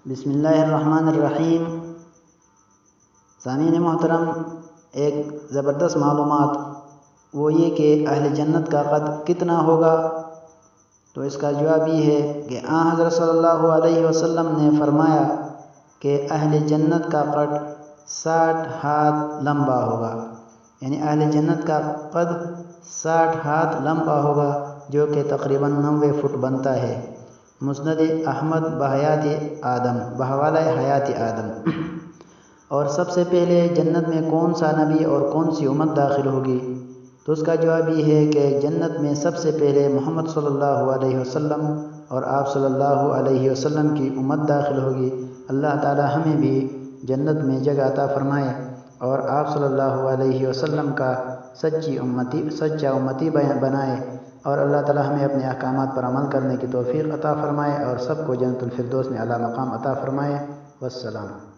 بسم اللہ الرحمن الرحیم۔ سامعین محترم، ایک زبردست معلومات وہ یہ کہ اہل جنت کا قد کتنا ہوگا، تو اس کا جواب یہ ہے کہ حضرت صلی اللہ علیہ وسلم نے فرمایا کہ اہل جنت کا قد 60 ہاتھ لمبا ہوگا، یعنی اہل جنت کا قد 60 ہاتھ لمبا ہوگا، جو کہ تقریباً 90 فٹ بنتا ہے۔ مسند احمد بحوالہ حیات آدم۔ اور سب سے پہلے جنت میں کون سا نبی اور کون سی امت داخل ہوگی؟ تو اس کا جواب یہ ہے کہ جنت میں سب سے پہلے محمد صلی اللہ علیہ وسلم اور آپ صلی اللہ علیہ وسلم کی امت داخل ہوگی۔ اللہ تعالی ہمیں بھی جنت میں جگہ عطا فرمائے اور آپ صلی اللہ علیہ وسلم کا سچا امتی بنائے، اور اللہ تعالی ہمیں اپنے احکامات پر عمل کرنے کی توفیق عطا فرمائے اور سب کو جنت الفردوس میں اعلیٰ مقام عطا فرمائے۔ والسلام۔